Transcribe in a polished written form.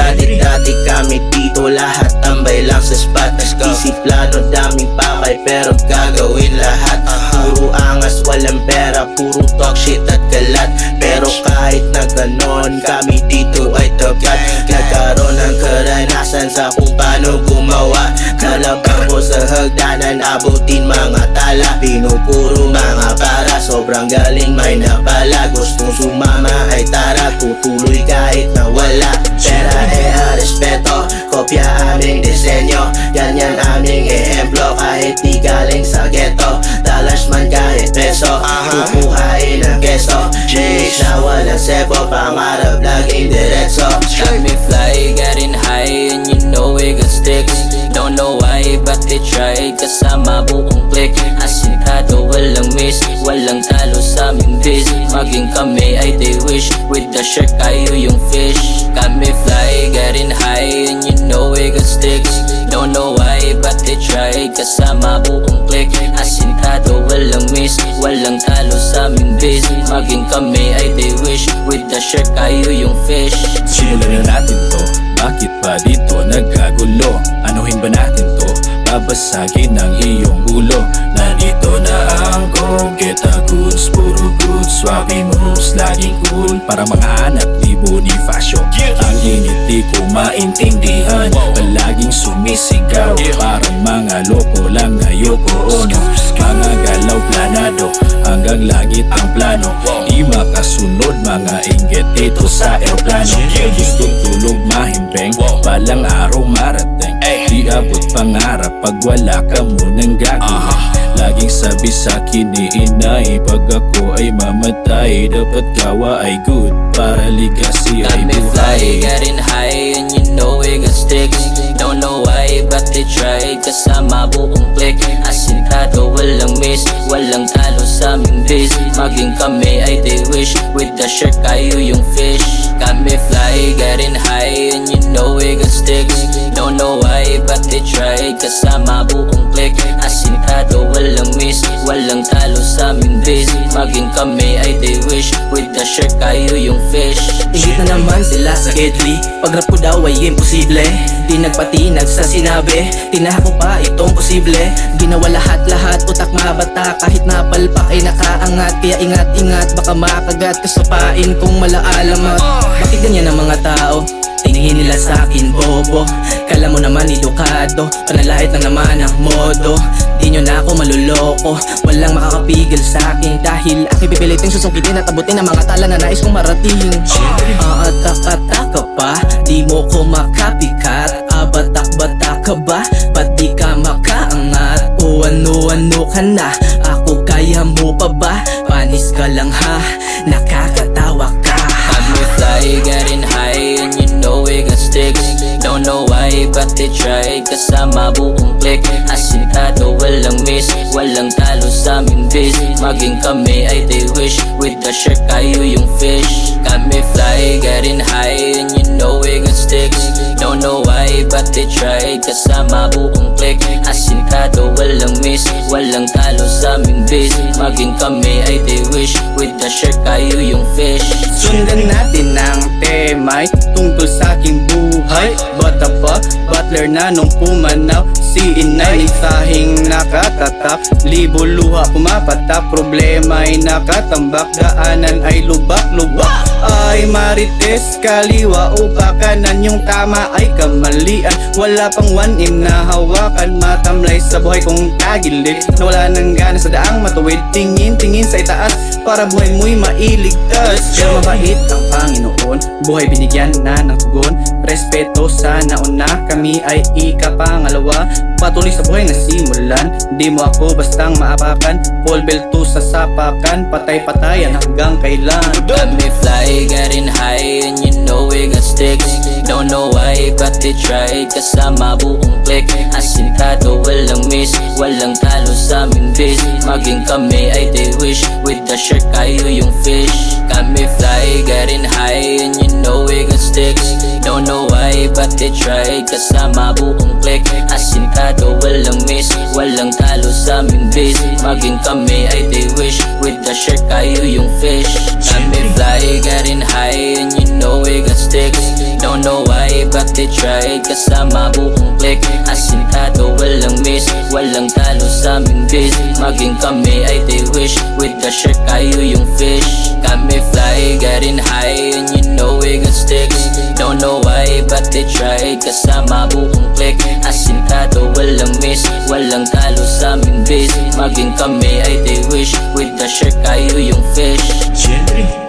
Dati kami dito, lahat tambay lang sa spot. Isip plano, daming pakay, pero gagawin lahat. Puro angas, walang pera, puro talk shit at kalat. Pero kahit na ganon, kami dito ay tapat. Nagkaroon ng karanasan sa kung paano gumawa. Nalabang ko sa hagdanan, abutin mga tala. Pinupuro mga para, sobrang galing may napala. Gustong sumama ay tara, tutuloy kahit na wala. Pera respeto, kopya aming disenyo. Yan aming ehemplo, kahit di galing sa ghetto. Dollars man kahit peso, kukuhain ng keso. Di sa walang sebo, pangarap laging diretso. Got me fly, getting high, and you know we got sticks. Don't know why, but they tried. Kasama buong click, asinado walang miss. Walang talo sa aming biz. Maging kami ay they wish. With the shark kayo yung fish. Got me fly, getting high, and you know we got sticks. Don't know why, but they tried. Kasama buong click, asinado walang miss. Walang talo sa aming biz. Maging kami ay they wish. With the shark kayo yung fish. Simulan na natin to, bakit pa dito nagkagulo? Anuhin ba natin to? Babasagin ang iyong ulo. Nandito na ang go, get a goods, puro goods, swabe moves, laging cool. Para mga anak ni Bonifacio. Ang init di ko maintindihan, palaging sumisigaw. Parang mga loko lang na Yoko Ono. Mga galaw planado, hanggang langit ang plano. Di makasunod mga inggit dito sa aeroplano. Gustong tulog mahimbeng, balang araw marating. Di abot pangarap pag wala ka munang gagawin. Laging sabi sa'kin ni inay, pag ako ay mamatay, dapat gawa ay good para legacy ay Got me fly, buhay. getting high, and you know we got sticks. Don't know why, but they tried. Kasama buong click, asinado walang miss. Walang talo sa aming biz. Maging kami ay they wish. With the shark kayo yung fish. Got me fly, getting high, and you know we got sticks. Don't know why, but they tried. Kasama buong click, asinado walang miss. Walang talo sa aming biz. Maging kami ay they wish. With the shark kayo yung fish. Ingit na naman sila sa Gedli. Pag rap ko daw ay imposible. Di nagpatinag sa sinabi, tinahak ko pa itong posible. Ginawa lahat, utak mabata. Kahit napalpak ay nakaangat. Kaya ingat, baka makagat ka sa pain kung malaalamat. Bakit ganyan ang mga tao? Tingin nila sa akin bobo. Kala mo naman edukado, panalait lang naman ang modo. Di nyo na ako maluloko, walang makakapigil sa akin. Dahil aking pipiliting susungkitin at abutin ang mga tala na nais kong marating. Atak-atak ka pa, di mo ko makapikat. Batak-batak ka ba, ba't di ka makaangat? O ano-ano ka na, ako kaya mo pa ba? Panis ka lang ha, nakakatawa ka. Got me fly, getting high, and you know we got sticks. Don't know why, but they tried. Kasama buong click, asinado walang miss. Walang talo sa aming biz. Maging kami ay they wish. With the shark kayo yung fish. Got me fly, getting high, and you know we got sticks. Don't know why, but they tried. Kasama buong click, asinado walang miss. Walang talo sa aming biz. Maging kami ay they wish. With the shark kayo yung fish. Sundan natin ang temay tungkol sa aking buhay. Bata pa, butler na nung pumanaw. Si inay, sahing nakatatak. Libo luha pumapatak. Problema ay nakatambak. Daanan ay lubak-lubak. Ay marites, kaliwa o kanan. Yung tama ay kamalian. Wala pang 1M na hawakan. Matamlay sa buhay kong tagilid. Nawala ng gana sa daang matuwid. Tingin sa itaas para buhay mo'y mailigtas. Pero mabait ang Panginoon, buhay binigyan na ng tugon. Respeto sa nauna, kami ay ikapangalawa. Patuloy sa buhay na simulan, di mo ako bastang maapakan. Paul Belto sa sapakan, patay-patayan hanggang kailan. Got me fly, getting high, and you know we got sticks. Don't know why, but they tried. Kasama buong click, asinado walang miss. Walang talo sa aming biz. Maging kami ay they wish. With the shark kayo yung fish. Got me fly, getting high, and you know we got sticks. Don't know why, but they tried. Kasama buong click, asinado walang miss. Walang talo sa aming biz. Maging kami ay they wish. With the shark kayo yung fish. Got me fly, getting high, and you know we got sticks. Don't know why, but tried kasama buong click. Asintado walang miss, walang talo sa aming biz. Maging kami ay they wish, with the shark kayo yung fish. Kami fly, getting high, and you know we got sticks. Don't know why, but they tried kasama buong click. Asintado walang miss, walang talo sa aming biz. Maging kami ay they wish, with the shark kayo yung fish. Siyempre